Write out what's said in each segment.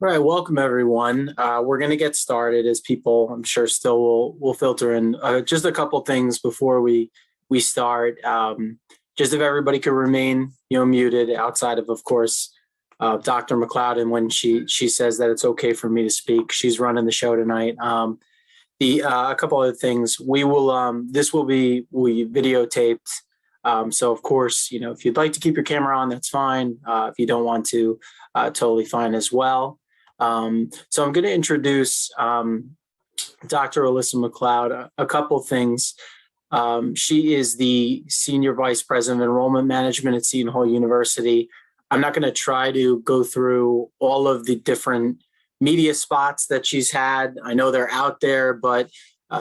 All right, welcome everyone. We're going to get started as people, I'm sure, still will filter in. Just a couple things before we start. Just if everybody could remain, muted outside of course, Dr. McLeod, and when she says that it's okay for me to speak, she's running the show tonight. The A couple other things. This will be we videotaped. So of course, if you'd like to keep your camera on, that's fine. If you don't want to, totally fine as well. So I'm going to introduce Dr. Alyssa McLeod. A couple things. She is the Senior Vice President of Enrollment Management at Seton Hall University. I'm not going to try to go through all of the different media spots that she's had. I know they're out there, but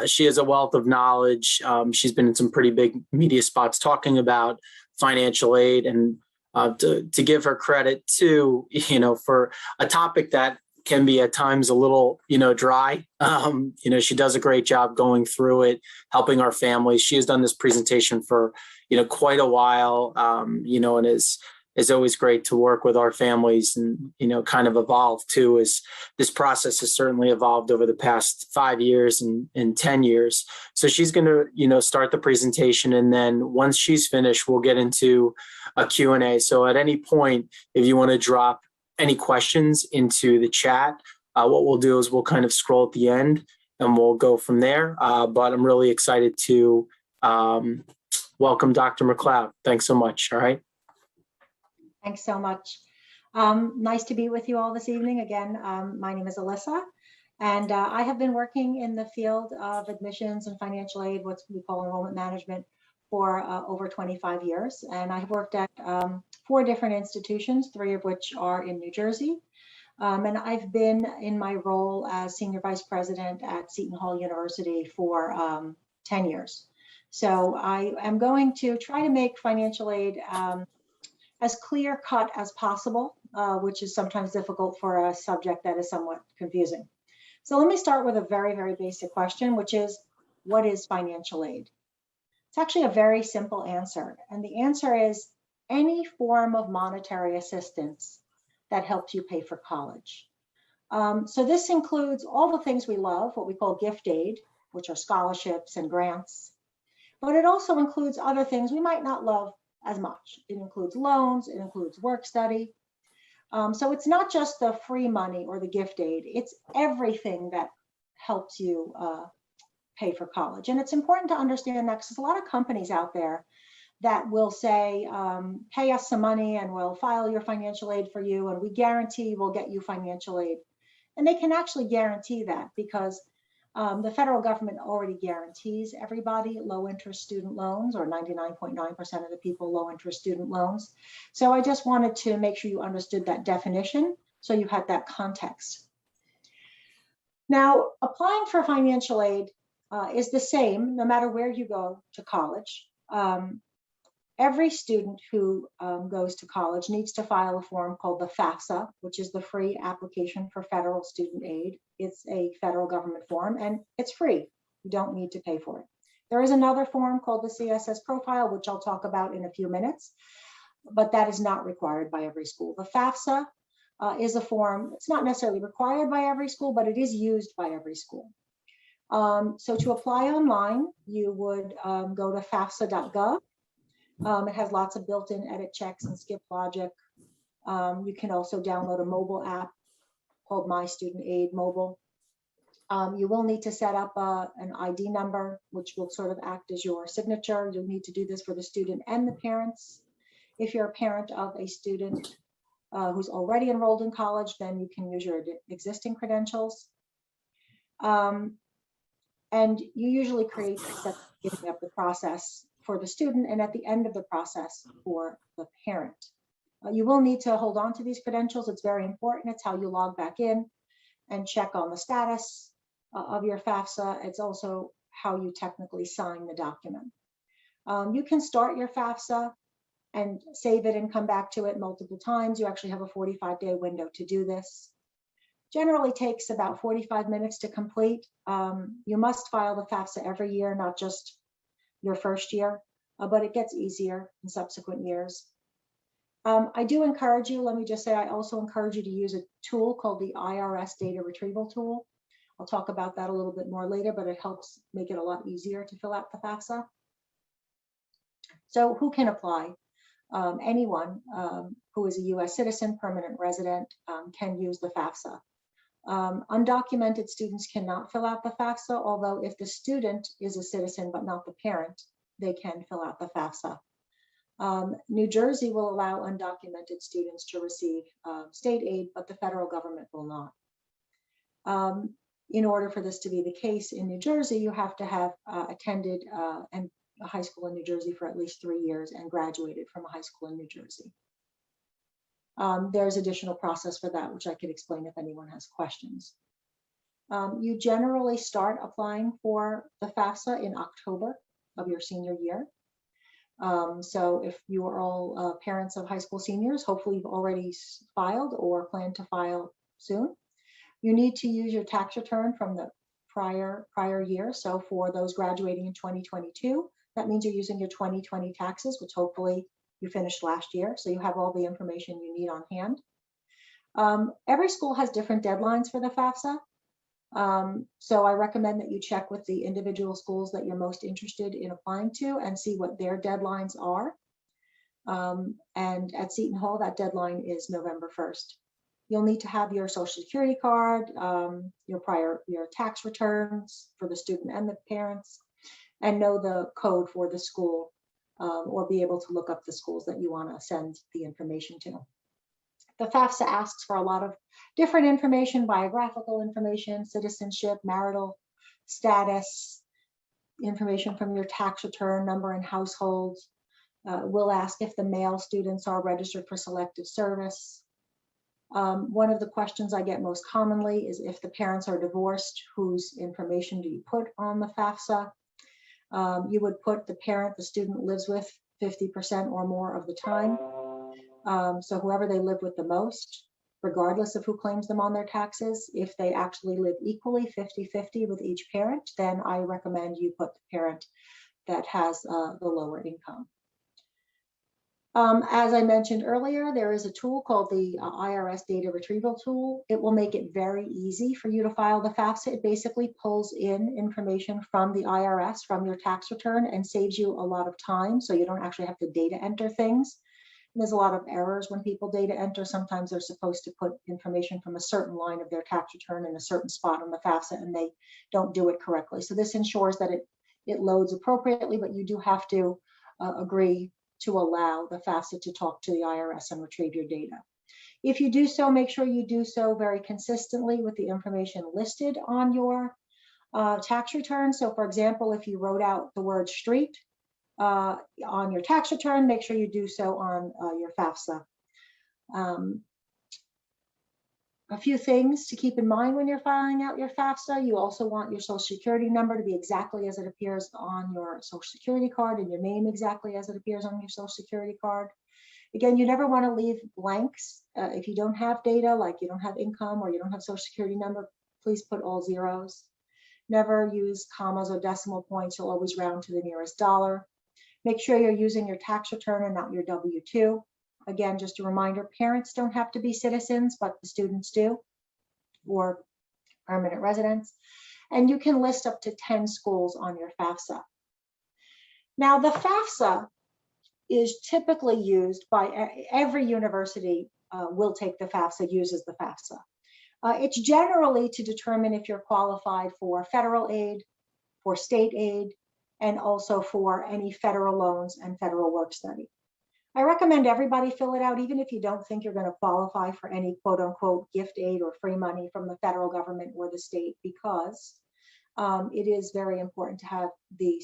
she has a wealth of knowledge. She's been in some pretty big media spots talking about financial aid, and to give her credit too, for a topic that can be at times a little, dry. She does a great job going through it, helping our families. She has done this presentation for, quite a while, and is always great to work with our families and, kind of evolve too, as this process has certainly evolved over the past 5 years and 10 years. So she's going to, start the presentation. And then once she's finished, we'll get into a Q&A. So at any point, if you want to drop any questions into the chat, what we'll do is we'll kind of scroll at the end and we'll go from there. But I'm really excited to welcome Dr. McLeod. Thanks so much. All right. Thanks so much. Nice to be with you all this evening. Again, my name is Alyssa, and I have been working in the field of admissions and financial aid, what we call enrollment management, for over 25 years. And I've worked at 4 different institutions, 3 of which are in New Jersey. And I've been in my role as Senior Vice President at Seton Hall University for 10 years. So I am going to try to make financial aid as clear cut as possible, which is sometimes difficult for a subject that is somewhat confusing. So let me start with a very, very basic question, which is, what is financial aid? It's actually a very simple answer. And the answer is any form of monetary assistance that helps you pay for college. So this includes all the things we love, what we call gift aid, which are scholarships and grants. But it also includes other things we might not love as much. It includes loans, it includes work study. So it's not just the free money or the gift aid, it's everything that helps you pay for college. And it's important to understand that because there's a lot of companies out there that will say, pay us some money and we'll file your financial aid for you and we guarantee we'll get you financial aid. And they can actually guarantee that because the federal government already guarantees everybody low interest student loans, or 99.9% of the people low interest student loans. So I just wanted to make sure you understood that definition so you had that context. Now, applying for financial aid is the same no matter where you go to college. Every student who goes to college needs to file a form called the FAFSA, which is the Free Application for Federal Student Aid. It's a federal government form and it's free. You don't need to pay for it. There is another form called the CSS Profile, which I'll talk about in a few minutes, but that is not required by every school. The FAFSA is a form, it's not necessarily required by every school, but it is used by every school. So to apply online, you would go to fafsa.gov. It has lots of built-in edit checks and skip logic. You can also download a mobile app called My Student Aid Mobile. You will need to set up an ID number, which will sort of act as your signature. You'll need to do this for the student and the parents. If you're a parent of a student who's already enrolled in college, then you can use your existing credentials. And you usually create a step beginning of the process for the student and at the end of the process for the parent. You will need to hold on to these credentials. It's very important. It's how you log back in and check on the status of your FAFSA. It's also how you technically sign the document. You can start your FAFSA and save it and come back to it multiple times. You actually have a 45-day window to do this. Generally takes about 45 minutes to complete. You must file the FAFSA every year, not just your first year, but it gets easier in subsequent years. I do encourage you, let me just say, I also encourage you to use a tool called the IRS data retrieval tool. I'll talk about that a little bit more later, but it helps make it a lot easier to fill out the FAFSA. So who can apply? Anyone who is a US citizen, permanent resident, can use the FAFSA. Undocumented students cannot fill out the FAFSA, although if the student is a citizen but not the parent, they can fill out the FAFSA. New Jersey will allow undocumented students to receive state aid, but the federal government will not. In order for this to be the case in New Jersey, you have to have attended a high school in New Jersey for at least 3 years and graduated from a high school in New Jersey. There's additional process for that, which I could explain if anyone has questions. You generally start applying for the FAFSA in October of your senior year. So if you are all parents of high school seniors, hopefully you've already filed or plan to file soon. You need to use your tax return from the prior year. So for those graduating in 2022, that means you're using your 2020 taxes, which hopefully you finished last year. So you have all the information you need on hand. Every school has different deadlines for the FAFSA. So I recommend that you check with the individual schools that you're most interested in applying to and see what their deadlines are. And at Seton Hall, that deadline is November 1st. You'll need to have your Social Security card, your tax returns for the student and the parents, and know the code for the school, or be able to look up the schools that you want to send the information to. The FAFSA asks for a lot of different information: biographical information, citizenship, marital status, information from your tax return, number and households. We'll ask if the male students are registered for selective service. One of the questions I get most commonly is if the parents are divorced, whose information do you put on the FAFSA? You would put the parent the student lives with 50% or more of the time. So whoever they live with the most, regardless of who claims them on their taxes, if they actually live equally 50-50 with each parent, then I recommend you put the parent that has the lower income. As I mentioned earlier, there is a tool called the IRS data retrieval tool. It will make it very easy for you to file the FAFSA. It basically pulls in information from the IRS, from your tax return, and saves you a lot of time, so you don't actually have to data enter things. And there's a lot of errors when people data enter. Sometimes they're supposed to put information from a certain line of their tax return in a certain spot on the FAFSA, and they don't do it correctly. So this ensures that it loads appropriately, but you do have to agree to allow the FAFSA to talk to the IRS and retrieve your data. If you do so, make sure you do so very consistently with the information listed on your tax return. So for example, if you wrote out the word street on your tax return, make sure you do so on your FAFSA. A few things to keep in mind when you're filing out your FAFSA: you also want your Social Security number to be exactly as it appears on your Social Security card, and your name exactly as it appears on your Social Security card. Again, you never want to leave blanks. If you don't have data, like you don't have income or you don't have Social Security number, please put all zeros. Never use commas or decimal points. You'll always round to the nearest dollar. Make sure you're using your tax return and not your W-2. Again, just a reminder, parents don't have to be citizens, but the students do, or permanent residents. And you can list up to 10 schools on your FAFSA. Now, the FAFSA is typically used by every university will take the FAFSA, uses the FAFSA. It's generally to determine if you're qualified for federal aid, for state aid, and also for any federal loans and federal work study. I recommend everybody fill it out, even if you don't think you're going to qualify for any quote unquote gift aid or free money from the federal government or the state, because it is very important to have the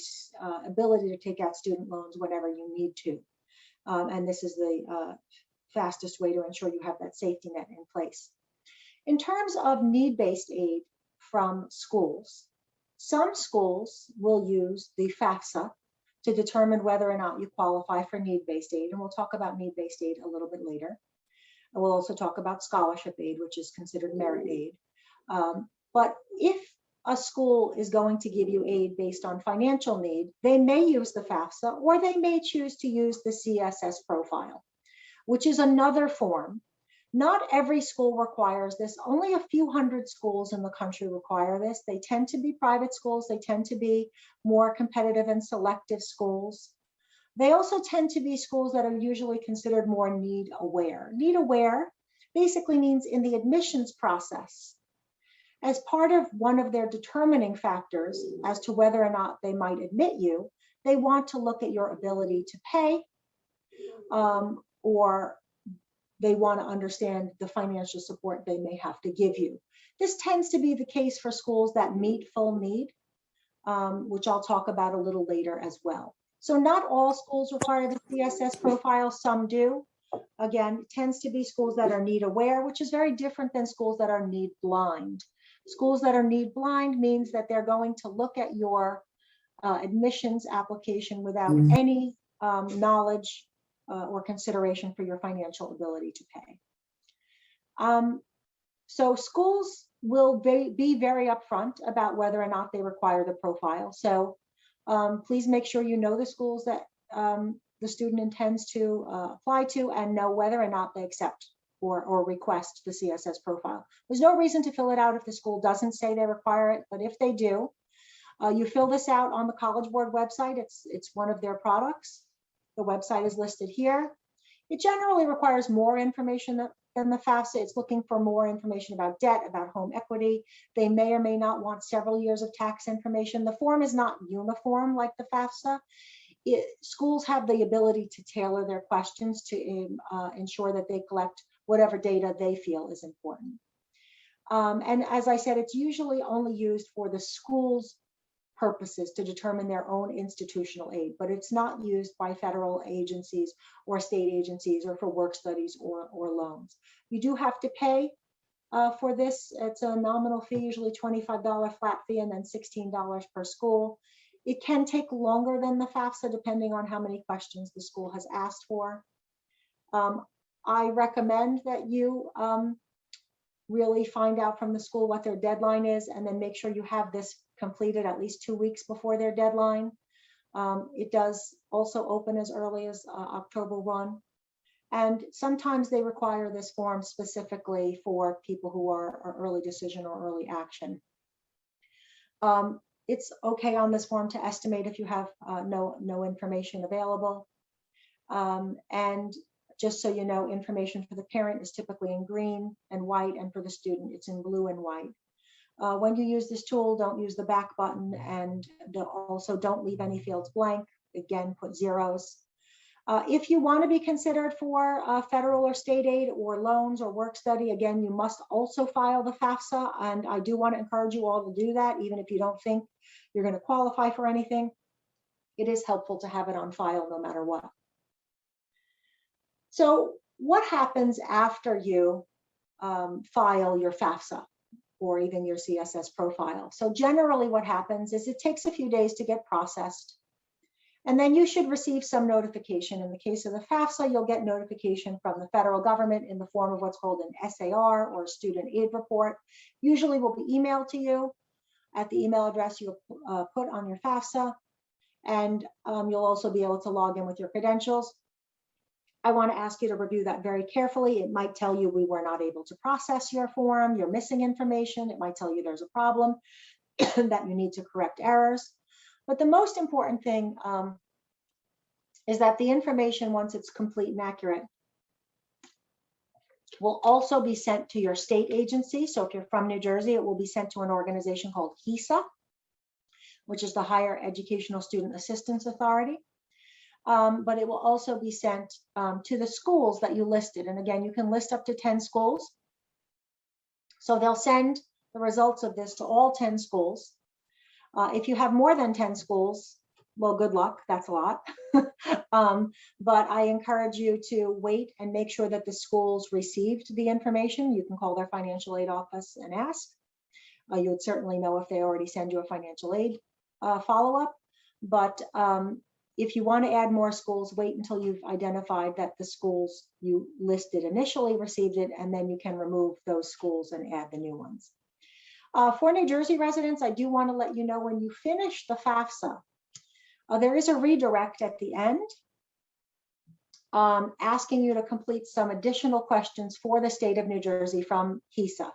ability to take out student loans whenever you need to. And this is the fastest way to ensure you have that safety net in place. In terms of need-based aid from schools, some schools will use the FAFSA to determine whether or not you qualify for need-based aid. And we'll talk about need-based aid a little bit later. And we'll also talk about scholarship aid, which is considered merit aid. But if a school is going to give you aid based on financial need, they may use the FAFSA, or they may choose to use the CSS profile. which is another form. Not every school requires this. Only a few hundred schools in the country require this. They tend to be private schools. They tend to be more competitive and selective schools. They also tend to be schools that are usually considered more need aware. Need aware basically means in the admissions process, as part of one of their determining factors as to whether or not they might admit you, they want to look at your ability to pay, or they want to understand the financial support they may have to give you. This tends to be the case for schools that meet full need, which I'll talk about a little later as well. So not all schools require the CSS profile, some do. Again, it tends to be schools that are need aware, which is very different than schools that are need blind. Schools that are need blind means that they're going to look at your admissions application without any knowledge or consideration for your financial ability to pay. So schools will be very upfront about whether or not they require the profile. So please make sure you know the schools that the student intends to apply to and know whether or not they accept or request the CSS profile. There's no reason to fill it out if the school doesn't say they require it, but if they do, you fill this out on the College Board website. It's one of their products. The website is listed here. It generally requires more information than the FAFSA. It's looking for more information about debt, about home equity. They may or may not want several years of tax information. The form is not uniform like the FAFSA. Schools have the ability to tailor their questions to ensure that they collect whatever data they feel is important. And as I said, it's usually only used for the school's purposes to determine their own institutional aid, but it's not used by federal agencies or state agencies or for work studies or loans. You do have to pay for this. It's a nominal fee, usually $25 flat fee, and then $16 per school. It can take longer than the FAFSA depending on how many questions the school has asked for. I recommend that you really find out from the school what their deadline is and then make sure you have this completed at least 2 weeks before their deadline. It does also open as early as October 1. And sometimes they require this form specifically for people who are early decision or early action. It's okay on this form to estimate if you have no information available. And just so you know, information for the parent is typically in green and white, and for the student, it's in blue and white. When you use this tool, don't use the back button, and also don't leave any fields blank. Again, put zeros. If you want to be considered for federal or state aid or loans or work study, again, you must also file the FAFSA, and I do want to encourage you all to do that, even if you don't think you're going to qualify for anything. It is helpful to have it on file no matter what. So what happens after you file your FAFSA or even your CSS profile? So generally what happens is it takes a few days to get processed, and then you should receive some notification. In the case of the FAFSA, you'll get notification from the federal government in the form of what's called an SAR or student aid report. Usually will be emailed to you at the email address you'll put on your FAFSA, and you'll also be able to log in with your credentials. I want to ask you to review that very carefully. It might tell you we were not able to process your form, you're missing information. It might tell you there's a problem, that you need to correct errors. But the most important thing is that the information, once it's complete and accurate, will also be sent to your state agency. So if you're from New Jersey, it will be sent to an organization called HESA, which is the Higher Educational Student Assistance Authority. But it will also be sent to the schools that you listed. And again, you can list up to 10 schools. So they'll send the results of this to all 10 schools. If you have more than 10 schools, well, good luck, that's a lot. But I encourage you to wait and make sure that the schools received the information. You can call their financial aid office and ask. You would certainly know if they already send you a financial aid follow-up. But if you want to add more schools, wait until you've identified that the schools you listed initially received it, and then you can remove those schools and add the new ones. For New Jersey residents, I do want to let you know when you finish the FAFSA, there is a redirect at the end. asking you to complete some additional questions for the state of New Jersey from HESA.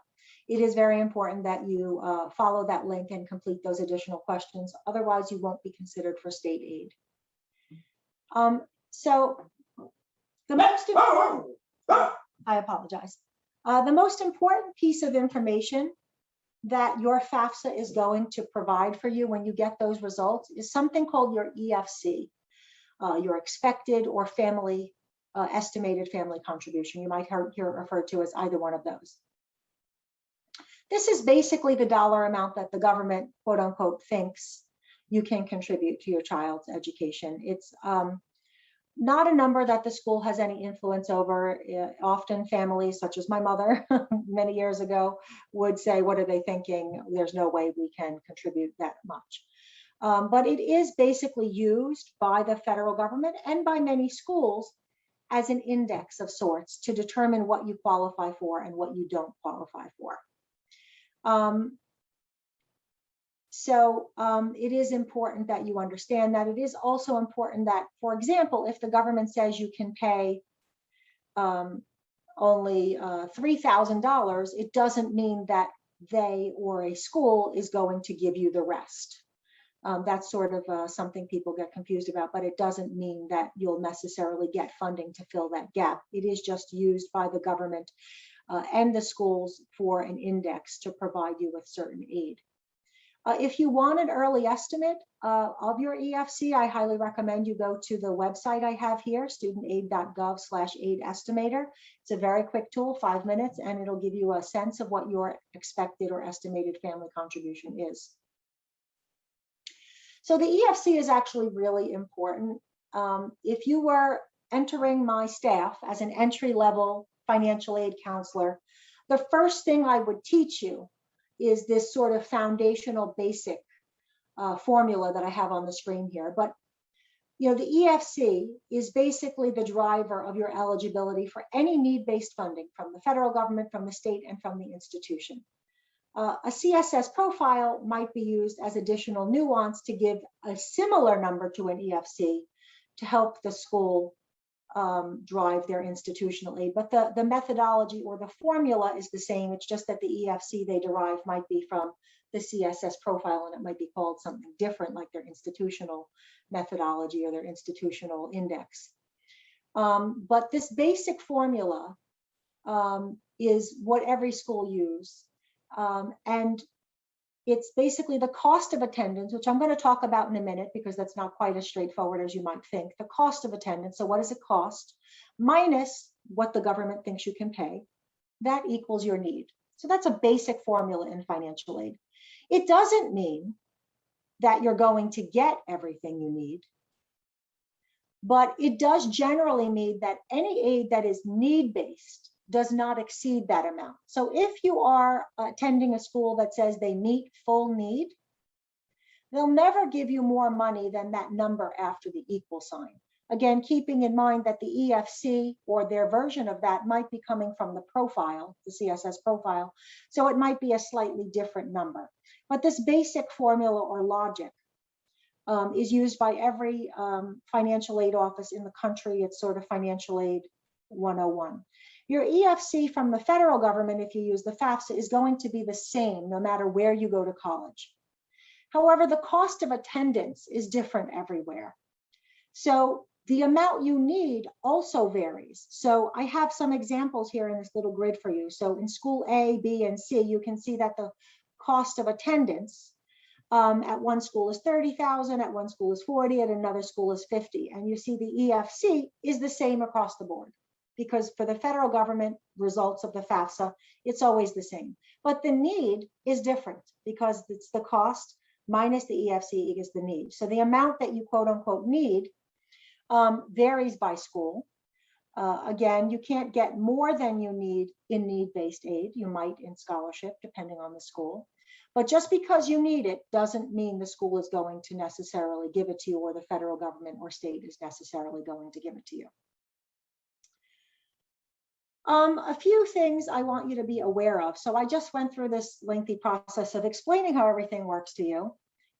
It is very important that you follow that link and complete those additional questions. Otherwise, you won't be considered for state aid. So the most important, I apologize. The most important piece of information that your FAFSA is going to provide for you when you get those results is something called your EFC, your expected or family estimated family contribution. You might hear referred to as either one of those. This is basically the dollar amount that the government, quote unquote, thinks you can contribute to your child's education. It's not a number that the school has any influence over. Often families, such as my mother many years ago, would say, what are they thinking? There's no way we can contribute that much. But it is basically used by the federal government and by many schools as an index of sorts to determine what you qualify for and what you don't qualify for. It is important that you understand that. It is also important that, for example, if the government says you can pay only $3,000, it doesn't mean that they or a school is going to give you the rest. That's sort of something people get confused about, but it doesn't mean that you'll necessarily get funding to fill that gap. It is just used by the government and the schools for an index to provide you with certain aid. If you want an early estimate of your EFC, I highly recommend you go to the website I have here, studentaid.gov/aid estimator. It's a very quick tool, 5 minutes, and it'll give you a sense of what your expected or estimated family contribution is. So the EFC is actually really important. If you were entering my staff as an entry-level financial aid counselor, the first thing I would teach you is this sort of foundational basic formula that I have on the screen here. But the EFC is basically the driver of your eligibility for any need-based funding from the federal government, from the state, and from the institution. A CSS profile might be used as additional nuance to give a similar number to an EFC to help the school drive their institutional aid. But the methodology or the formula is the same. It's just that the EFC they derive might be from the CSS profile, and it might be called something different, like their institutional methodology or their institutional index. But this basic formula is what every school uses. And it's basically the cost of attendance, which I'm going to talk about in a minute because that's not quite as straightforward as you might think. The cost of attendance, so what does it cost, minus what the government thinks you can pay, that equals your need. So that's a basic formula in financial aid. It doesn't mean that you're going to get everything you need, but it does generally mean that any aid that is need-based does not exceed that amount. So if you are attending a school that says they meet full need, they'll never give you more money than that number after the equal sign. Again, keeping in mind that the EFC or their version of that might be coming from the profile, the CSS profile, so it might be a slightly different number. But this basic formula or logic is used by every financial aid office in the country. It's sort of financial aid 101. Your EFC from the federal government, if you use the FAFSA, is going to be the same no matter where you go to college. However, the cost of attendance is different everywhere. So the amount you need also varies. So I have some examples here in this little grid for you. So in school A, B, and C, you can see that the cost of attendance at one school is 30,000, at one school is 40, at another school is 50. And you see the EFC is the same across the board, because for the federal government results of the FAFSA, it's always the same. But the need is different because it's the cost minus the EFC equals the need. So the amount that you quote unquote need varies by school. Again, you can't get more than you need in need-based aid. You might in scholarship, depending on the school. But just because you need it doesn't mean the school is going to necessarily give it to you, or the federal government or state is necessarily going to give it to you. A few things I want you to be aware of. So I just went through this lengthy process of explaining how everything works to you.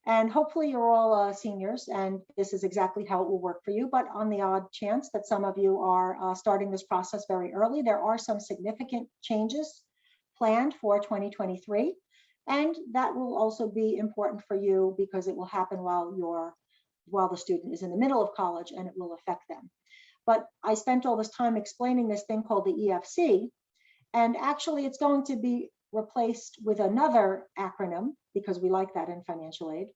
And hopefully you're all seniors, and this is exactly how it will work for you. But on the odd chance that some of you are starting this process very early, there are some significant changes planned for 2023. And that will also be important for you because it will happen while the student is in the middle of college, and it will affect them. But I spent all this time explaining this thing called the EFC, and actually it's going to be replaced with another acronym, because we like that in financial aid,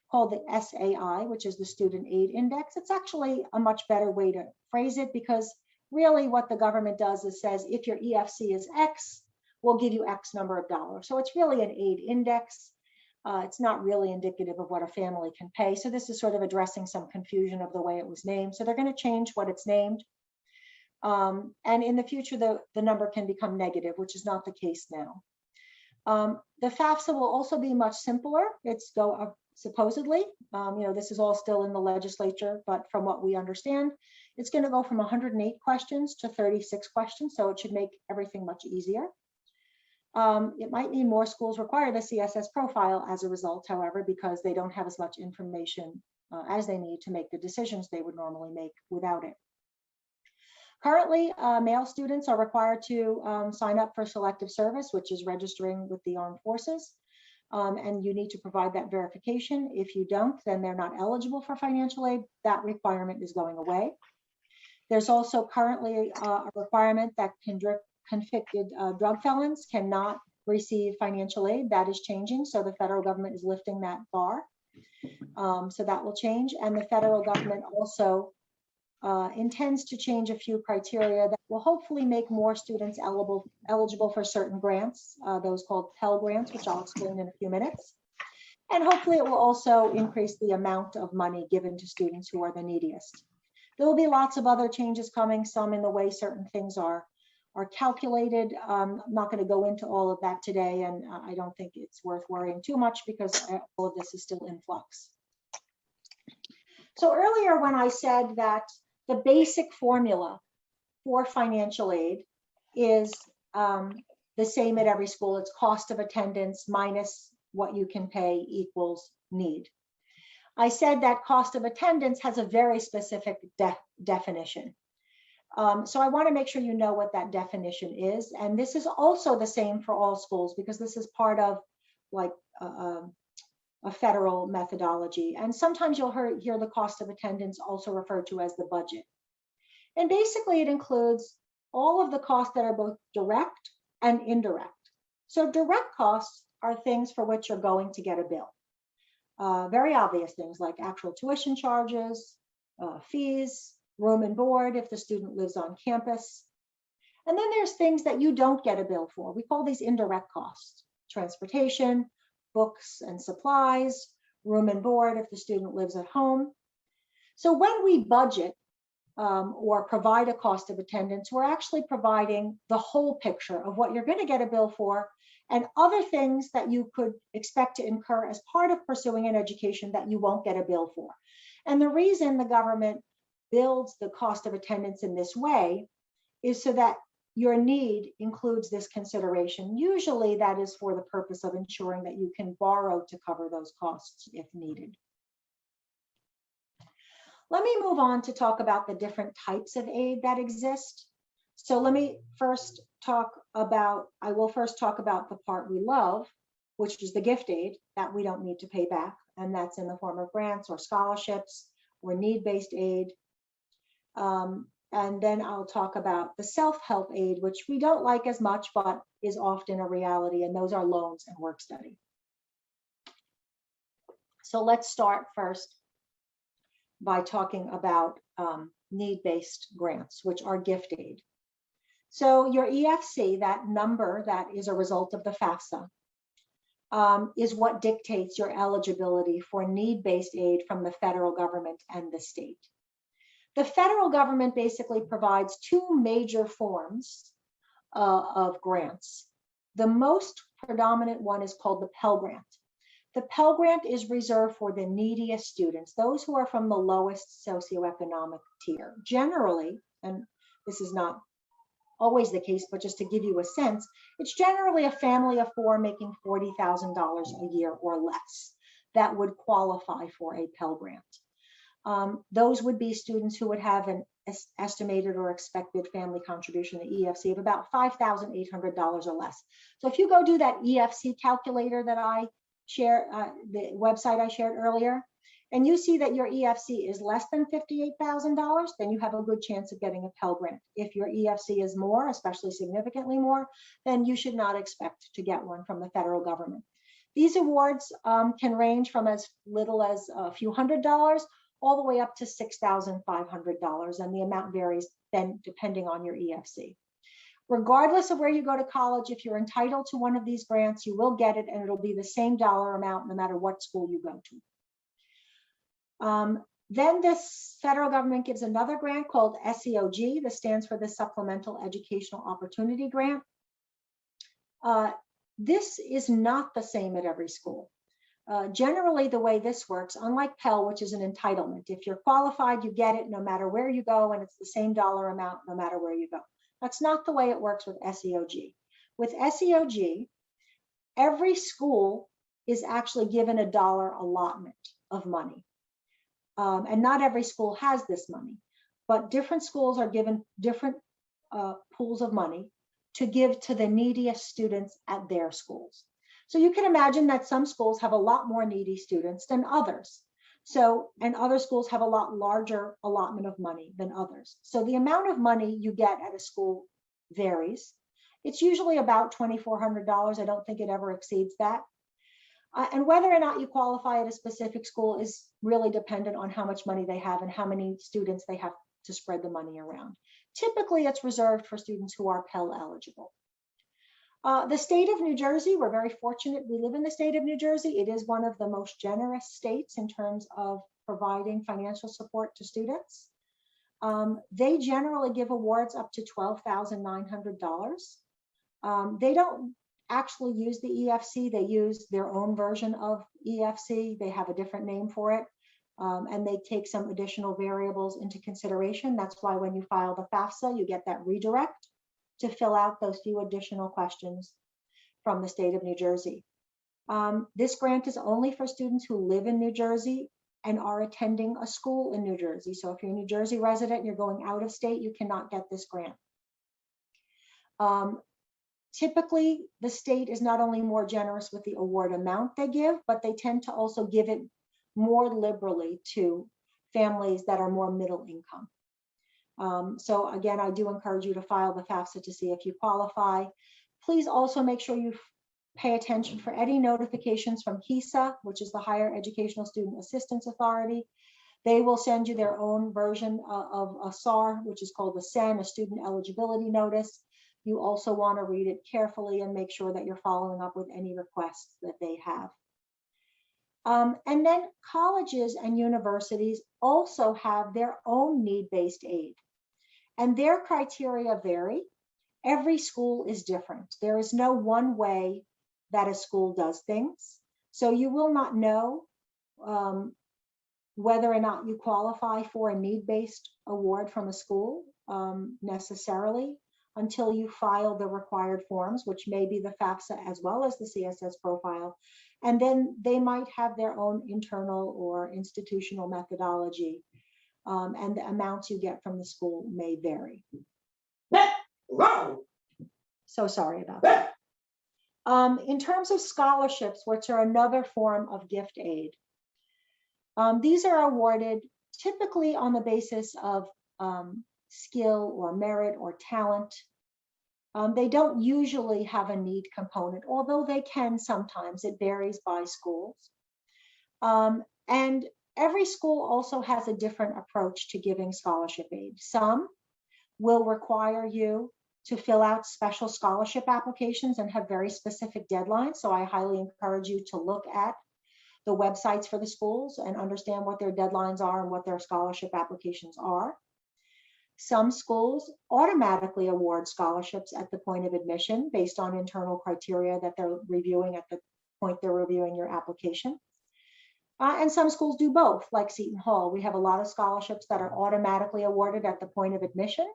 called the SAI, which is the Student Aid Index. It's actually a much better way to phrase it, because really what the government does is says, if your EFC is X, we'll give you X number of dollars. So it's really an aid index. It's not really indicative of what a family can pay. So this is sort of addressing some confusion of the way it was named. So they're going to change what it's named. And in the future, the number can become negative, which is not the case now. The FAFSA will also be much simpler. It's supposedly, this is all still in the legislature, but from what we understand, it's going to go from 108 questions to 36 questions. So it should make everything much easier. It might mean more schools require the CSS profile as a result, however, because they don't have as much information as they need to make the decisions they would normally make without it. Currently, male students are required to sign up for selective service, which is registering with the armed forces. And you need to provide that verification. If you don't, then they're not eligible for financial aid. That requirement is going away. There's also currently a requirement that convicted drug felons cannot receive financial aid. That is changing. So the federal government is lifting that bar. So that will change. And the federal government also intends to change a few criteria that will hopefully make more students eligible for certain grants, those called Pell Grants, which I'll explain in a few minutes. And hopefully it will also increase the amount of money given to students who are the neediest. There will be lots of other changes coming, some in the way certain things are calculated. I'm not going to go into all of that today, and I don't think it's worth worrying too much because all of this is still in flux. So earlier when I said that the basic formula for financial aid is the same at every school. It's cost of attendance minus what you can pay equals need. I said that cost of attendance has a very specific definition. So I want to make sure you know what that definition is. And this is also the same for all schools because this is part of like a federal methodology. And sometimes you'll hear the cost of attendance also referred to as the budget. And basically it includes all of the costs that are both direct and indirect. So direct costs are things for which you're going to get a bill. Very obvious things like actual tuition charges, fees, room and board if the student lives on campus. And then there's things that you don't get a bill for. We call these indirect costs: transportation, books and supplies, room and board if the student lives at home. So when we budget or provide a cost of attendance, we're actually providing the whole picture of what you're going to get a bill for and other things that you could expect to incur as part of pursuing an education that you won't get a bill for. And the reason the government builds the cost of attendance in this way is so that your need includes this consideration. Usually that is for the purpose of ensuring that you can borrow to cover those costs if needed. Let me move on to talk about the different types of aid that exist. So let me first talk about, I will first talk about the part we love, which is the gift aid that we don't need to pay back. And that's in the form of grants or scholarships or need-based aid. And then I'll talk about the self-help aid, which we don't like as much, but is often a reality, and those are loans and work study. So let's start first by talking about need-based grants, which are gift aid. So your EFC, that number that is a result of the FAFSA, is what dictates your eligibility for need-based aid from the federal government and the state. The federal government basically provides two major forms of grants. The most predominant one is called the Pell Grant. The Pell Grant is reserved for the neediest students, those who are from the lowest socioeconomic tier. Generally, and this is not always the case, but just to give you a sense, it's generally a family of four making $40,000 a year or less. that would qualify for a Pell Grant. Those would be students who would have an estimated or expected family contribution, the EFC, of about $5,800 or less. So if you go do that EFC calculator that I share, the website I shared earlier, and you see that your EFC is less than $58,000, then you have a good chance of getting a Pell Grant. If your EFC is more, especially significantly more, then you should not expect to get one from the federal government. These awards can range from as little as a few $100s all the way up to $6,500, and the amount varies then depending on your EFC. Regardless of where you go to college, if you're entitled to one of these grants, you will get it, and it'll be the same dollar amount no matter what school you go to. Then this federal government gives another grant called SEOG. This stands for the Supplemental Educational Opportunity Grant. This is not the same at every school. Generally, the way this works, unlike Pell, which is an entitlement, if you're qualified, you get it no matter where you go, and it's the same dollar amount no matter where you go. That's not the way it works with SEOG. With SEOG, every school is actually given a dollar allotment of money. And not every school has this money, but different schools are given different pools of money to give to the neediest students at their schools. So you can imagine that some schools have a lot more needy students than others. And other schools have a lot larger allotment of money than others. So the amount of money you get at a school varies. It's usually about $2,400. I don't think it ever exceeds that. And whether or not you qualify at a specific school is really dependent on how much money they have and how many students they have to spread the money around. Typically, it's reserved for students who are Pell eligible. The state of New Jersey, we're very fortunate we live in the state of New Jersey. It is one of the most generous states in terms of providing financial support to students. They generally give awards up to $12,900. They don't actually use the EFC. They use their own version of EFC. They have a different name for it. And they take some additional variables into consideration. That's why when you file the FAFSA, you get that redirect to fill out those few additional questions from the state of New Jersey. This grant is only for students who live in New Jersey and are attending a school in New Jersey. So if you're a New Jersey resident and you're going out of state, you cannot get this grant. Typically, the state is not only more generous with the award amount they give, but they tend to also give it more liberally to families that are more middle income. So again, I do encourage you to file the FAFSA to see if you qualify. Please also make sure you pay attention for any notifications from HESA, which is the Higher Educational Student Assistance Authority. They will send you their own version of a SAR, which is called a SEN, a Student Eligibility Notice. You also want to read it carefully and make sure that you're following up with any requests that they have. And then colleges and universities also have their own need-based aid, and their criteria vary. Every school is different. There is no one way that a school does things. So you will not know whether or not you qualify for a need-based award from a school necessarily until you file the required forms, which may be the FAFSA as well as the CSS profile. And then they might have their own internal or institutional methodology, and the amounts you get from the school may vary. So sorry about that. In terms of scholarships, which are another form of gift aid, these are awarded typically on the basis of skill or merit or talent. They don't usually have a need component, although they can sometimes. It varies by schools. And every school also has a different approach to giving scholarship aid. Some will require you to fill out special scholarship applications and have very specific deadlines. So I highly encourage you to look at the websites for the schools and understand what their deadlines are and what their scholarship applications are. Some schools automatically award scholarships at the point of admission based on internal criteria that they're reviewing at the point they're reviewing your application. And some schools do both, like Seton Hall. We have a lot of scholarships that are automatically awarded at the point of admission,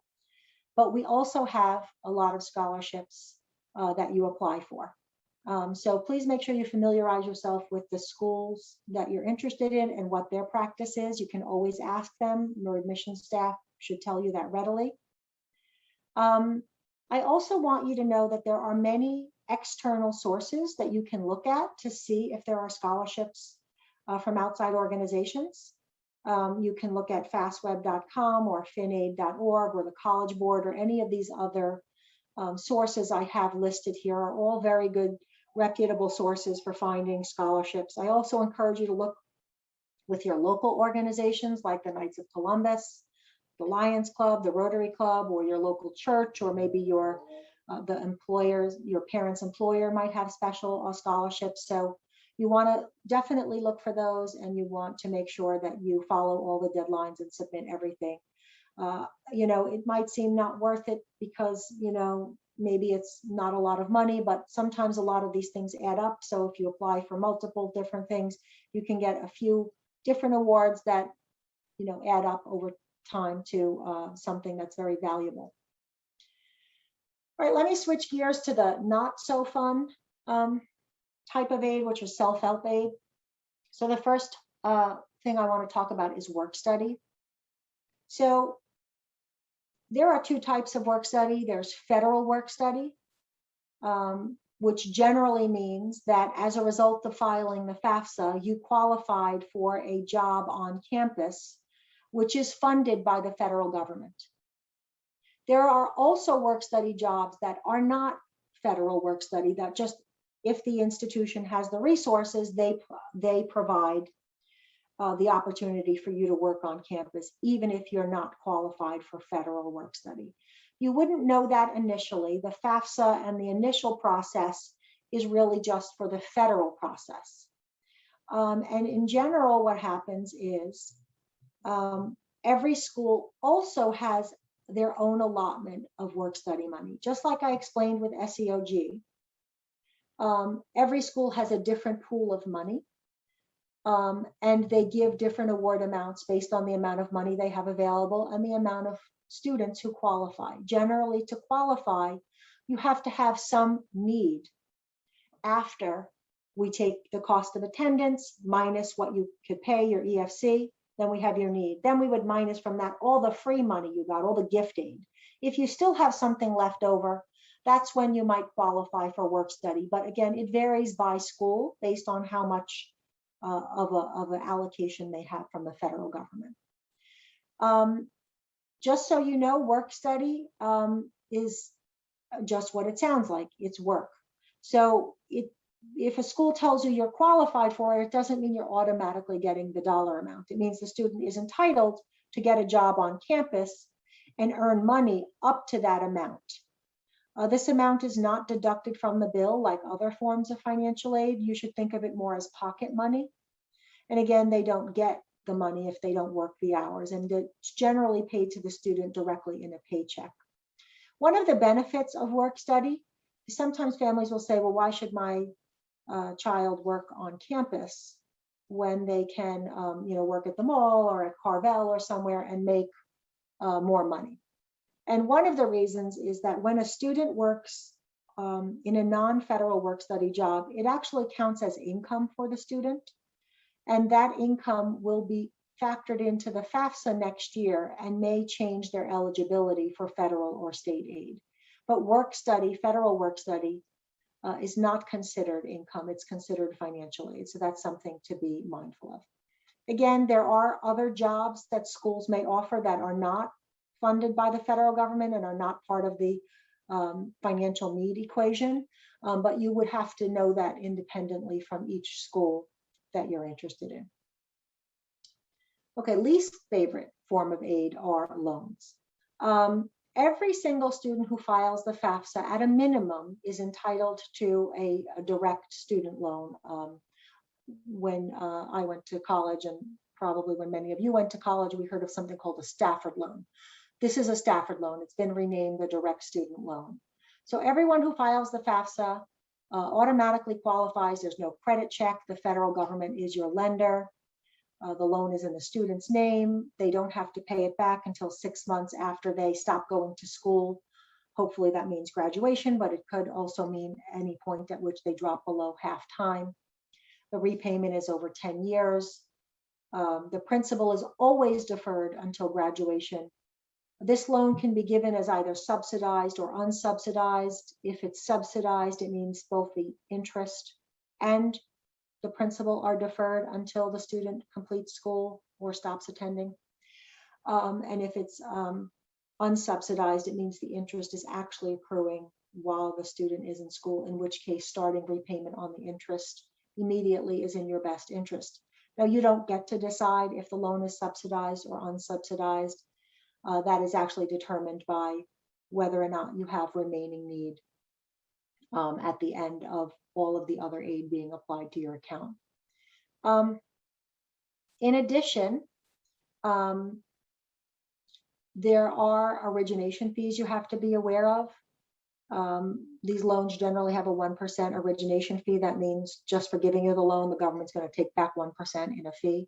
but we also have a lot of scholarships that you apply for. So please make sure you familiarize yourself with the schools that you're interested in and what their practice is. You can always ask them. Your admissions staff should tell you that readily. I also want you to know that there are many external sources that you can look at to see if there are scholarships from outside organizations. You can look at fastweb.com or finaid.org or the College Board or any of these other sources I have listed here are all very good, reputable sources for finding scholarships. I also encourage you to look with your local organizations like the Knights of Columbus, the Lions Club, the Rotary Club, or your local church, or maybe your the employers, your parents' employer might have special scholarships. So you want to definitely look for those, and you want to make sure that you follow all the deadlines and submit everything. You know, it might seem not worth it because, you know, maybe it's not a lot of money, but sometimes a lot of these things add up. So if you apply for multiple different things, you can get a few different awards that, you know, add up over time to something that's very valuable. All right, let me switch gears to the not so fun type of aid, which is self-help aid. So the first thing I want to talk about is work study. So there are two types of work study. There's federal work study, which generally means that as a result of filing the FAFSA, you qualified for a job on campus, which is funded by the federal government. There are also work study jobs that are not federal work study, that just if the institution has the resources, they provide the opportunity for you to work on campus, even if you're not qualified for federal work study. You wouldn't know that initially. The FAFSA and the initial process is really just for the federal process. And in general, what happens is every school also has their own allotment of work study money. Just like I explained with SEOG, every school has a different pool of money. And they give different award amounts based on the amount of money they have available and the amount of students who qualify. Generally, to qualify, you have to have some need after we take the cost of attendance minus what you could pay, your EFC, then we have your need. Then we would minus from that all the free money you got, all the gift aid. If you still have something left over, that's when you might qualify for work study. But again, it varies by school based on how much of an allocation they have from the federal government. Just so you know, work study is just what it sounds like. It's work. So if a school tells you you're qualified for it, it doesn't mean you're automatically getting the dollar amount. It means the student is entitled to get a job on campus and earn money up to that amount. This amount is not deducted from the bill like other forms of financial aid. You should think of it more as pocket money. And again, they don't get the money if they don't work the hours, and it's generally paid to the student directly in a paycheck. One of the benefits of work study is sometimes families will say, well, why should my child work on campus when they can work at the mall or at Carvel or somewhere and make more money? And one of the reasons is that when a student works in a non-federal work study job, it actually counts as income for the student. And that income will be factored into the FAFSA next year and may change their eligibility for federal or state aid. But work study, federal work study, is not considered income. It's considered financial aid. So that's something to be mindful of. Again, there are other jobs that schools may offer that are not funded by the federal government and are not part of the financial need equation, but you would have to know that independently from each school that you're interested in. Okay, least favorite form of aid are loans. Every single student who files the FAFSA at a minimum is entitled to a direct student loan. When I went to college, and probably when many of you went to college, we heard of something called a Stafford loan. This is a Stafford loan. It's been renamed the direct student loan. So everyone who files the FAFSA automatically qualifies. There's no credit check. The federal government is your lender. The loan is in the student's name. They don't have to pay it back until 6 months after they stop going to school. Hopefully that means graduation, but it could also mean any point at which they drop below half time. The repayment is over 10 years. The principal is always deferred until graduation. This loan can be given as either subsidized or unsubsidized. If it's subsidized, it means both the interest and the principal are deferred until the student completes school or stops attending. And if it's unsubsidized, it means the interest is actually accruing while the student is in school, in which case starting repayment on the interest immediately is in your best interest. Now, you don't get to decide if the loan is subsidized or unsubsidized. That is actually determined by whether or not you have remaining need at the end of all of the other aid being applied to your account. In addition, there are origination fees you have to be aware of. These loans generally have a 1% origination fee. That means just for giving you the loan, the government's going to take back 1% in a fee.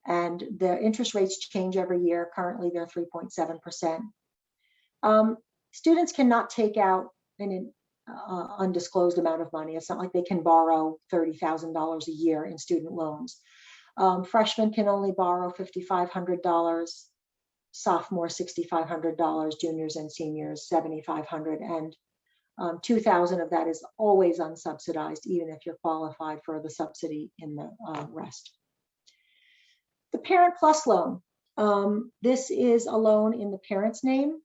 And the interest rates change every year. Currently, they're 3.7%. Students cannot take out an undisclosed amount of money. It's not like they can borrow $30,000 a year in student loans. Freshmen can only borrow $5,500. Sophomores $6,500, juniors and seniors $7,500, and $2,000 of that is always unsubsidized, even if you're qualified for the subsidy in the rest. The Parent Plus loan. This is a loan in the parent's name.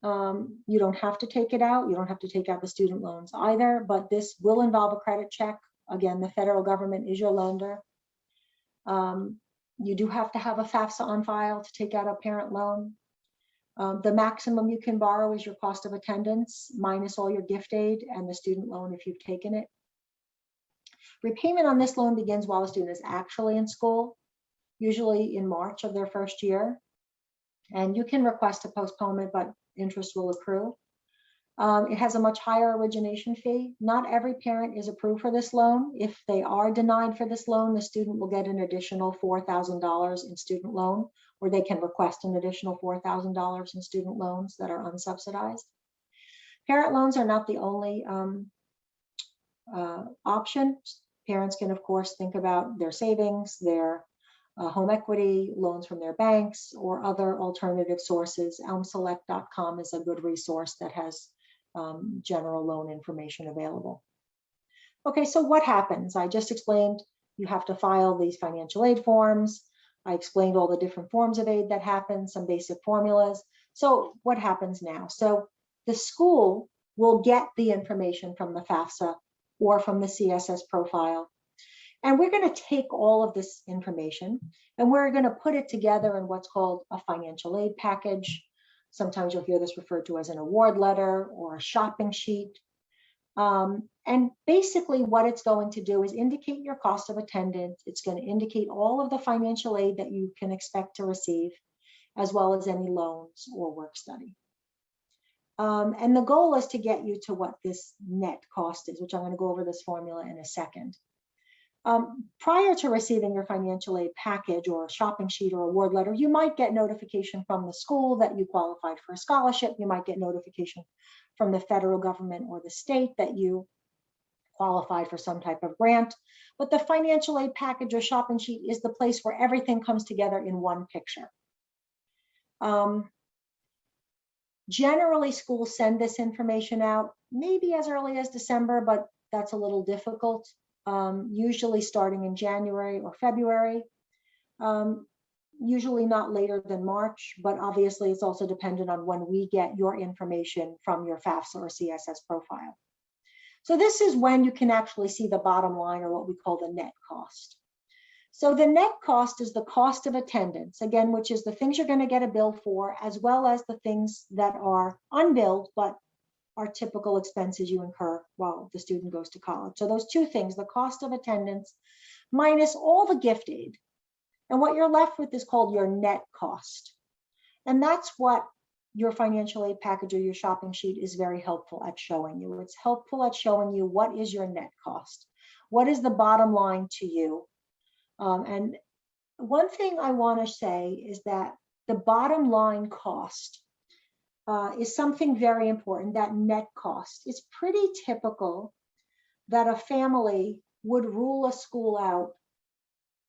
You don't have to take it out. You don't have to take out the student loans either, but this will involve a credit check. Again, the federal government is your lender. You do have to have a FAFSA on file to take out a parent loan. The maximum you can borrow is your cost of attendance minus all your gift aid and the student loan if you've taken it. Repayment on this loan begins while the student is actually in school, usually in March of their first year. And you can request a postponement, but interest will accrue. It has a much higher origination fee. Not every parent is approved for this loan. If they are denied for this loan, the student will get an additional $4,000 in student loan, or they can request an additional $4,000 in student loans that are unsubsidized. Parent loans are not the only option. Parents can, of course, think about their savings, their home equity, loans from their banks, or other alternative sources. ElmSelect.com is a good resource that has general loan information available. Okay, so what happens? I just explained you have to file these financial aid forms. I explained all the different forms of aid that happen, some basic formulas. So what happens now? So the school will get the information from the FAFSA or from the CSS profile. And we're going to take all of this information and we're going to put it together in what's called a financial aid package. Sometimes you'll hear this referred to as an award letter or a shopping sheet. And basically what it's going to do is indicate your cost of attendance. It's going to indicate all of the financial aid that you can expect to receive, as well as any loans or work study. And the goal is to get you to what this net cost is, which I'm going to go over this formula in a second. Prior to receiving your financial aid package or a shopping sheet or award letter, you might get notification from the school that you qualified for a scholarship. You might get notification from the federal government or the state that you qualified for some type of grant. But the financial aid package or shopping sheet is the place where everything comes together in one picture. Generally, schools send this information out maybe as early as December, but that's a little difficult. Usually starting in January or February, usually not later than March, but obviously it's also dependent on when we get your information from your FAFSA or CSS profile. So this is when you can actually see the bottom line, or what we call the net cost. So the net cost is the cost of attendance, again, which is the things you're going to get a bill for, as well as the things that are unbilled, but are typical expenses you incur while the student goes to college. So those two things, the cost of attendance minus all the gift aid. And what you're left with is called your net cost. And that's what your financial aid package or your shopping sheet is very helpful at showing you. It's helpful at showing you what is your net cost. What is the bottom line to you? And one thing I want to say is that the bottom line cost is something very important, that net cost. It's pretty typical that a family would rule a school out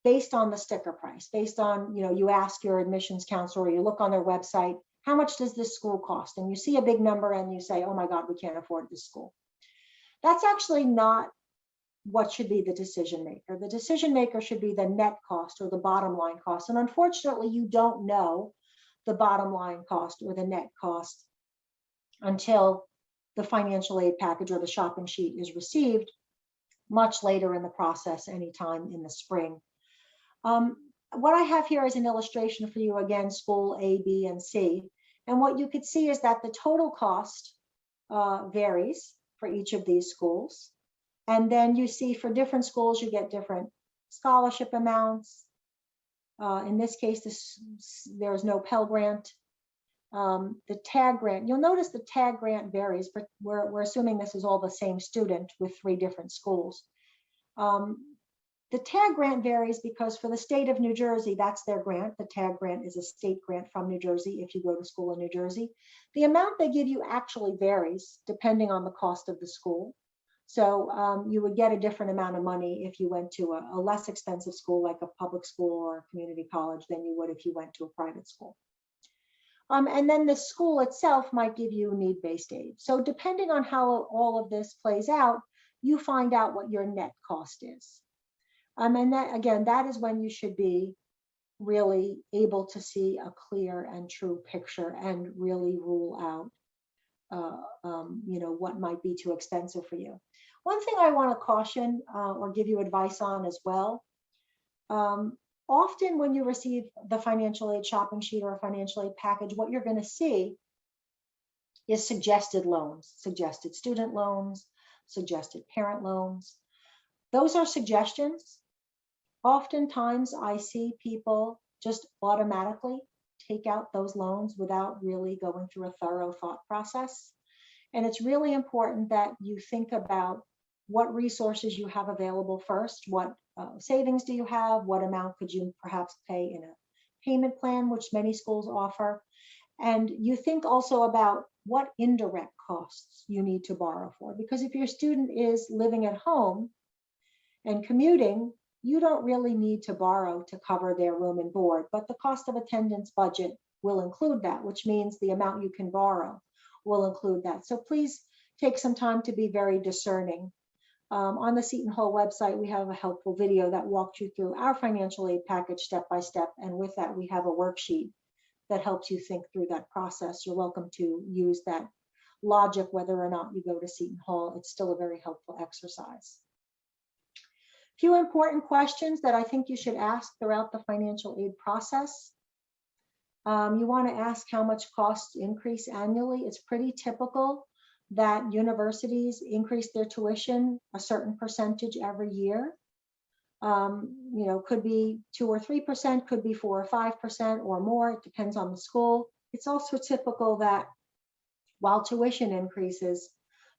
based on the sticker price, based on, you ask your admissions counselor, or you look on their website, how much does this school cost? And you see a big number and you say, oh my God, we can't afford this school. That's actually not what should be the decision maker. The decision maker should be the net cost or the bottom line cost. And unfortunately, you don't know the bottom line cost or the net cost until the financial aid package or the shopping sheet is received much later in the process, anytime in the spring. What I have here is an illustration for you, again, school A, B, and C. And what you could see is that the total cost varies for each of these schools. And then you see for different schools, you get different scholarship amounts. In this case, there's no Pell Grant. The TAG grant, you'll notice the TAG grant varies, but we're assuming this is all the same student with 3 different schools. The TAG grant varies because for the state of New Jersey, that's their grant. The TAG grant is a state grant from New Jersey if you go to school in New Jersey. The amount they give you actually varies depending on the cost of the school. So you would get a different amount of money if you went to a less expensive school like a public school or a community college than you would if you went to a private school. And then the school itself might give you need-based aid. So depending on how all of this plays out, you find out what your net cost is. And that, again, that is when you should be really able to see a clear and true picture and really rule out, what might be too expensive for you. One thing I want to caution or give you advice on as well, often when you receive the financial aid shopping sheet or a financial aid package, what you're going to see is suggested loans, suggested student loans, suggested parent loans. Those are suggestions. Oftentimes I see people just automatically take out those loans without really going through a thorough thought process. And it's really important that you think about what resources you have available first. What savings do you have? What amount could you perhaps pay in a payment plan, which many schools offer? And you think also about what indirect costs you need to borrow for. Because if your student is living at home and commuting, you don't really need to borrow to cover their room and board, but the cost of attendance budget will include that, which means the amount you can borrow will include that. So please take some time to be very discerning. On the Seton Hall website, we have a helpful video that walks you through our financial aid package step by step. And with that, we have a worksheet that helps you think through that process. You're welcome to use that logic, whether or not you go to Seton Hall. It's still a very helpful exercise. Few important questions that I think you should ask throughout the financial aid process. You want to ask how much costs increase annually. It's pretty typical that universities increase their tuition a certain percentage every year. Could be 2 or 3%, could be 4 or 5% or more. It depends on the school. It's also typical that while tuition increases,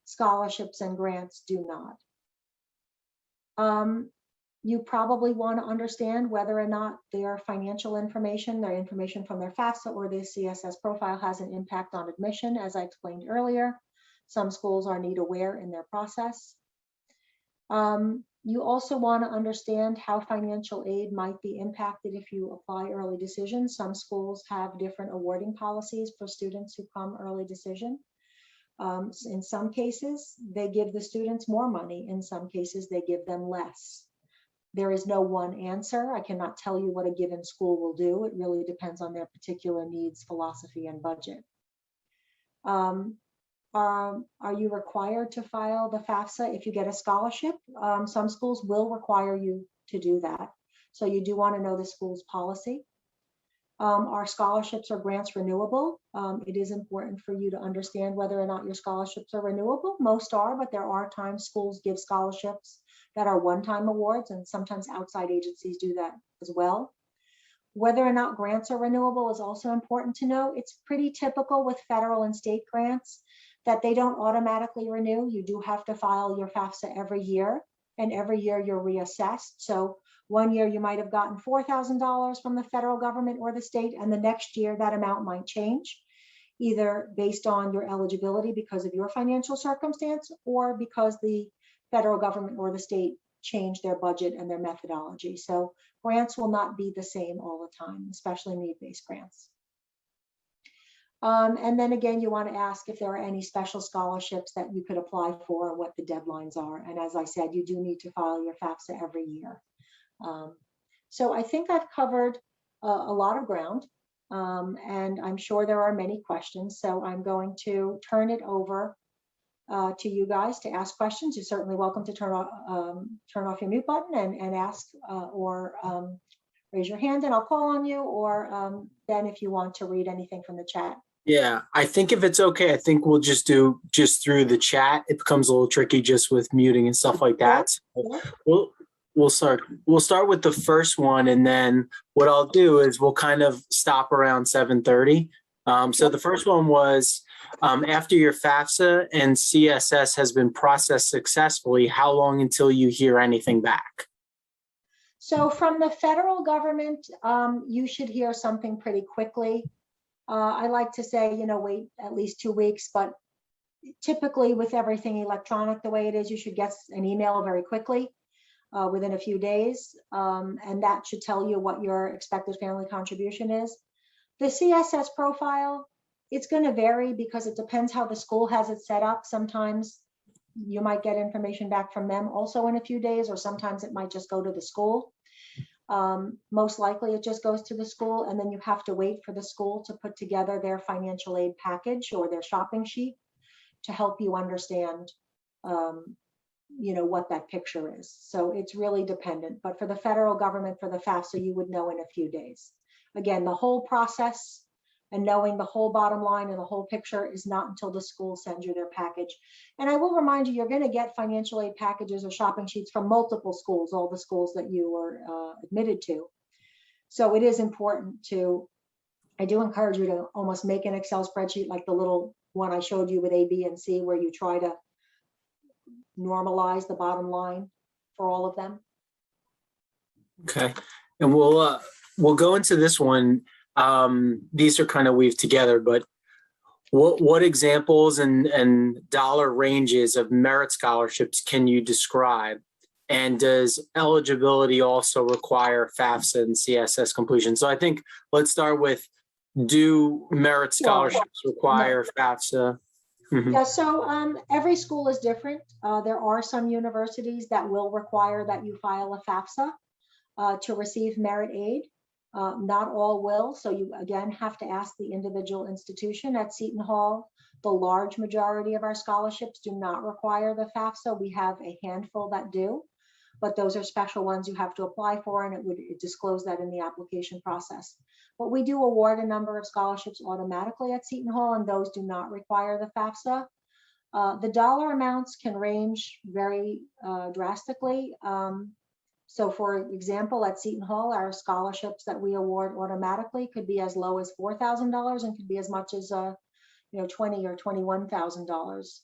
scholarships and grants do not. You probably want to understand whether or not their financial information, their information from their FAFSA or their CSS profile has an impact on admission, as I explained earlier. Some schools are need aware in their process. You also want to understand how financial aid might be impacted if you apply early decision. Some schools have different awarding policies for students who come early decision. In some cases, they give the students more money. In some cases, they give them less. There is no one answer. I cannot tell you what a given school will do. It really depends on their particular needs, philosophy, and budget. Are you required to file the FAFSA if you get a scholarship? Some schools will require you to do that. So you do want to know the school's policy. Are scholarships or grants renewable? It is important for you to understand whether or not your scholarships are renewable. Most are, but there are times schools give scholarships that are one-time awards, and sometimes outside agencies do that as well. Whether or not grants are renewable is also important to know. It's pretty typical with federal and state grants that they don't automatically renew. You do have to file your FAFSA every year, and every year you're reassessed. So one year you might have gotten $4,000 from the federal government or the state, and the next year that amount might change. either based on your eligibility because of your financial circumstance or because the federal government or the state changed their budget and their methodology. So grants will not be the same all the time, especially need-based grants. And then again, you want to ask if there are any special scholarships that you could apply for, what the deadlines are. And as I said, you do need to file your FAFSA every year. So I think I've covered a lot of ground, and I'm sure there are many questions. So I'm going to turn it over to you guys to ask questions. You're certainly welcome to turn off your mute button and ask or raise your hand and I'll call on you, or then if you want to read anything from the chat. Yeah, I think if it's okay, I think we'll just do through the chat. It becomes a little tricky just with muting and stuff like that. So we'll start with the first one, and then what I'll do is we'll kind of stop around 7:30. So the first one was, after your FAFSA and CSS has been processed successfully, how long until you hear anything back? So from the federal government, you should hear something pretty quickly. I like to say, wait at least 2 weeks, but typically with everything electronic the way it is, you should get an email very quickly within a few days. And that should tell you what your expected family contribution is. The CSS profile, it's going to vary because it depends how the school has it set up. Sometimes you might get information back from them also in a few days, or sometimes it might just go to the school. Most likely it just goes to the school, and then you have to wait for the school to put together their financial aid package or their shopping sheet to help you understand, what that picture is. So it's really dependent. But for the federal government, for the FAFSA, you would know in a few days. Again, the whole process and knowing the whole bottom line and the whole picture is not until the school sends you their package. And I will remind you, you're going to get financial aid packages or shopping sheets from multiple schools, all the schools that you were admitted to. So it is important I do encourage you to almost make an Excel spreadsheet like the little one I showed you with A, B, and C, where you try to normalize the bottom line for all of them. Okay, and we'll go into this one. These are kind of weaved together, but what examples and dollar ranges of merit scholarships can you describe? And does eligibility also require FAFSA and CSS completion? So I think let's start with, do merit scholarships require FAFSA? Mm-hmm. Yeah, so every school is different. There are some universities that will require that you file a FAFSA to receive merit aid. Not all will, so you again have to ask the individual institution. At Seton Hall, the large majority of our scholarships do not require the FAFSA. We have a handful that do, but those are special ones you have to apply for, and it would disclose that in the application process. But we do award a number of scholarships automatically at Seton Hall, and those do not require the FAFSA. The dollar amounts can range very drastically. So for example, at Seton Hall, our scholarships that we award automatically could be as low as $4,000 and could be as much as $20,000 or $21,000.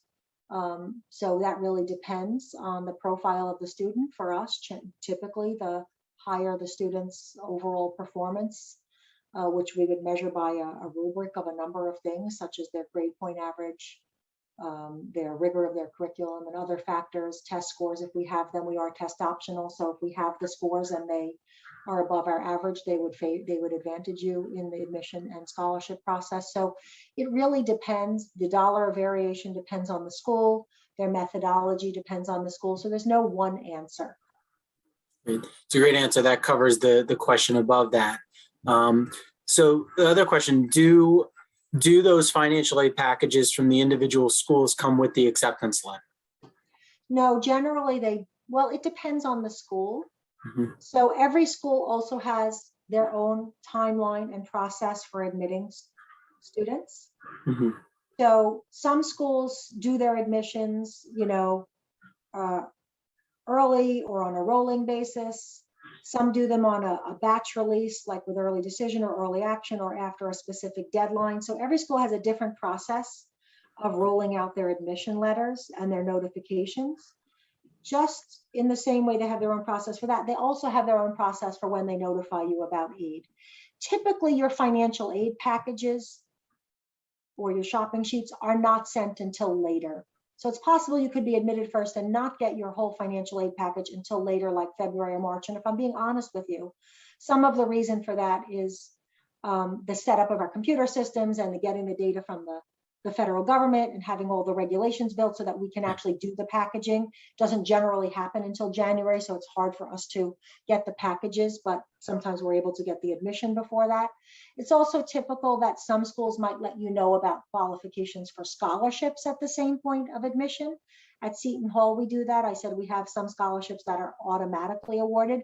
So that really depends on the profile of the student. For us, typically the higher the student's overall performance, which we would measure by a rubric of a number of things, such as their grade point average, their rigor of their curriculum, and other factors, test scores. If we have them, we are test optional. So if we have the scores and they are above our average, they would advantage you in the admission and scholarship process. So it really depends. The dollar variation depends on the school. Their methodology depends on the school. So there's no one answer. It's a great answer. That covers the question above that. So the other question, do those financial aid packages from the individual schools come with the acceptance letter? No, generally it depends on the school. Mm-hmm. So every school also has their own timeline and process for admitting students. Mm-hmm. So some schools do their admissions, early or on a rolling basis. Some do them on a batch release, like with early decision or early action, or after a specific deadline. So every school has a different process of rolling out their admission letters and their notifications. Just in the same way they have their own process for that, they also have their own process for when they notify you about aid. Typically, your financial aid packages or your shopping sheets are not sent until later. So it's possible you could be admitted first and not get your whole financial aid package until later, like February or March. And if I'm being honest with you, some of the reason for that is the setup of our computer systems and the getting the data from the federal government and having all the regulations built so that we can actually do the packaging. Doesn't generally happen until January, so it's hard for us to get the packages, but sometimes we're able to get the admission before that. It's also typical that some schools might let you know about qualifications for scholarships at the same point of admission. At Seton Hall, we do that. I said we have some scholarships that are automatically awarded.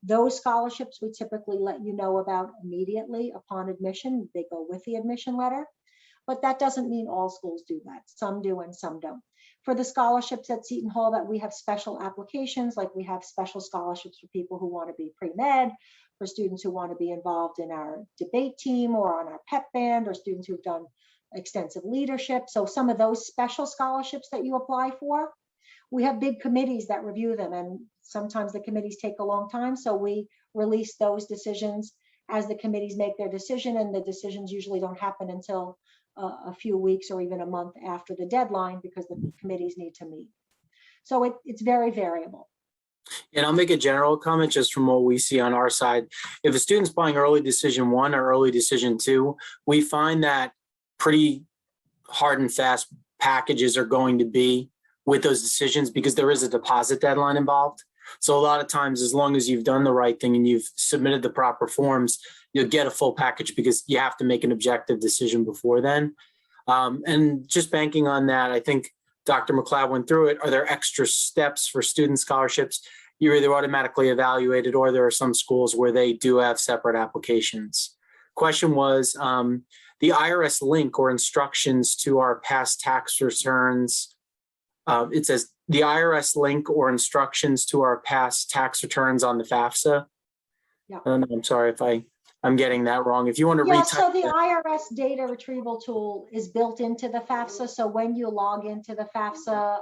Those scholarships we typically let you know about immediately upon admission. They go with the admission letter. But that doesn't mean all schools do that. Some do and some don't. For the scholarships at Seton Hall, that we have special applications, like we have special scholarships for people who want to be pre-med, for students who want to be involved in our debate team or on our pep band, or students who've done extensive leadership. So some of those special scholarships that you apply for, we have big committees that review them, and sometimes the committees take a long time. So we release those decisions as the committees make their decision, and the decisions usually don't happen until a few weeks or even a month after the deadline, because the committees need to meet. So it's very variable. And I'll make a general comment just from what we see on our side. If a student's applying early decision 1 or early decision 2, we find that pretty hard and fast packages are going to be with those decisions, because there is a deposit deadline involved. So a lot of times, as long as you've done the right thing and you've submitted the proper forms, you'll get a full package, because you have to make an objective decision before then. And just banking on that, I think Dr. McLeod went through it. Are there extra steps for student scholarships? You're either automatically evaluated, or there are some schools where they do have separate applications. Question was, the IRS link or instructions to our past tax returns. It says the IRS link or instructions to our past tax returns on the FAFSA. Yeah. I'm sorry if I'm getting that wrong. If you want to Yeah, retype so the that. IRS data retrieval tool is built into the FAFSA. So when you log into the FAFSA,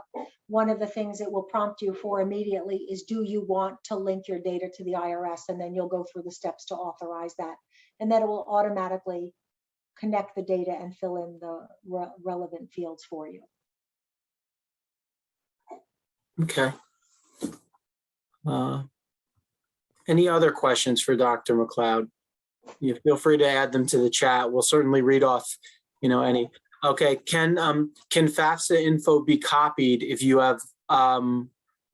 one of the things it will prompt you for immediately is, do you want to link your data to the IRS? And then you'll go through the steps to authorize that. And then it will automatically connect the data and fill in the relevant fields for you. Okay. Any other questions for Dr. McLeod? You feel free to add them to the chat. We'll certainly read off, any. Okay, can FAFSA info be copied if you have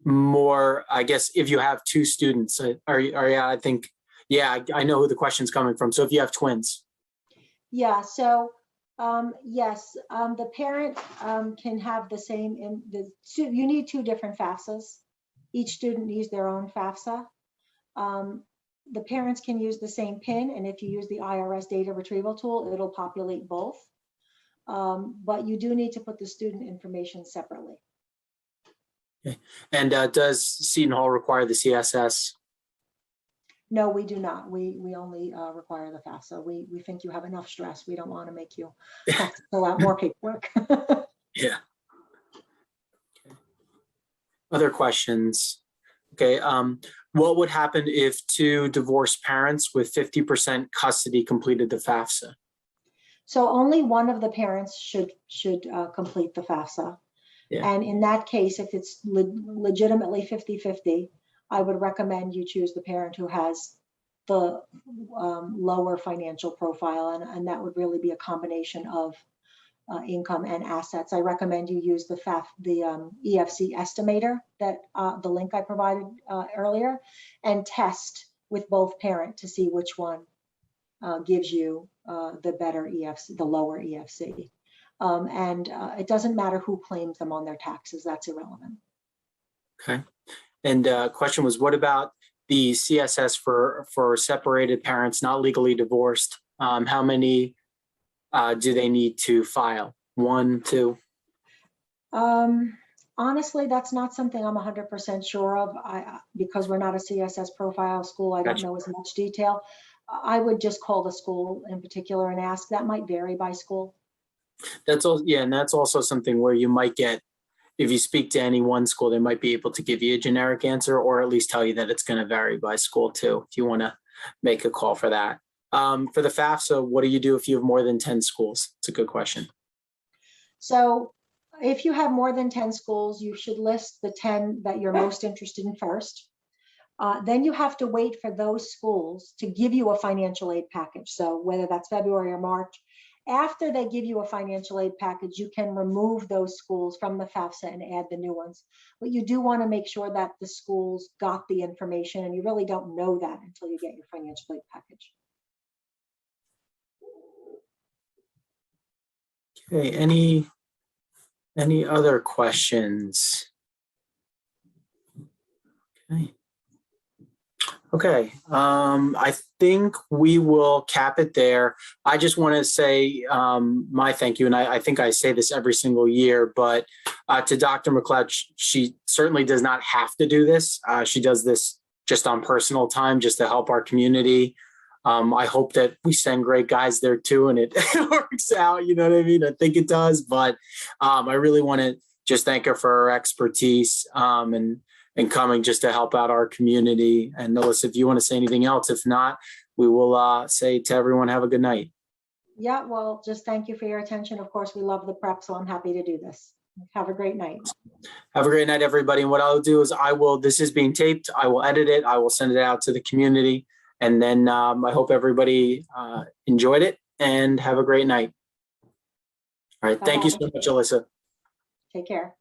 more, I guess, if you have 2 students? I think, yeah, I know who the question's coming from. So if you have twins. Yeah, so yes, the parent can have the same, you need 2 different FAFSAs. Each student needs their own FAFSA. The parents can use the same PIN, and if you use the IRS data retrieval tool, it'll populate both. But you do need to put the student information separately. Okay. And does Seton Hall require the CSS? No, we do not. We only require the FAFSA. We think you have enough stress. We don't want to make you have to fill out more paperwork. Yeah. Okay. Other questions? Okay. What would happen if 2 divorced parents with 50% custody completed the FAFSA? So only one of the parents should complete the FAFSA. Yeah. And in that case, if it's legitimately 50-50, I would recommend you choose the parent who has the lower financial profile, and that would really be a combination of income and assets. I recommend you use the EFC estimator, that the link I provided earlier, and test with both parent to see which one gives you the better EFC, the lower EFC. And it doesn't matter who claims them on their taxes. That's irrelevant. Okay. And question was, what about the CSS for separated parents not legally divorced? How many do they need to file? 1, 2? Honestly, that's not something I'm 100% sure of. Because we're not a CSS profile school, I don't know as much detail. I would just call the school in particular and ask. That might vary by school. That's all. Yeah, and that's also something where you might get, if you speak to any one school, they might be able to give you a generic answer, or at least tell you that it's going to vary by school too, if you want to make a call for that. For the FAFSA, what do you do if you have more than 10 schools? It's a good question. So if you have more than 10 schools, you should list the 10 that you're most interested in first. Then you have to wait for those schools to give you a financial aid package. So whether that's February or March, after they give you a financial aid package, you can remove those schools from the FAFSA and add the new ones. But you do want to make sure that the schools got the information, and you really don't know that until you get your financial aid package. Okay, any other questions? Okay. Okay, I think we will cap it there. I just want to say my thank you, and I think I say this every single year, but to Dr. McLeod, she certainly does not have to do this. She does this just on personal time, just to help our community. I hope that we send great guys there too, and it works out. You know what I mean? I think it does, but I really want to just thank her for her expertise and coming just to help out our community. And Alyssa, if you want to say anything else, if not, we will say to everyone, have a good night. Yeah, well, just thank you for your attention. Of course, we love the prep, so I'm happy to do this. Have a great night. Have a great night, everybody. And what I'll do is this is being taped. I will edit it. I will send it out to the community. And then I hope everybody enjoyed it and have a great night. All right. Thank you so much, Alyssa. Take care.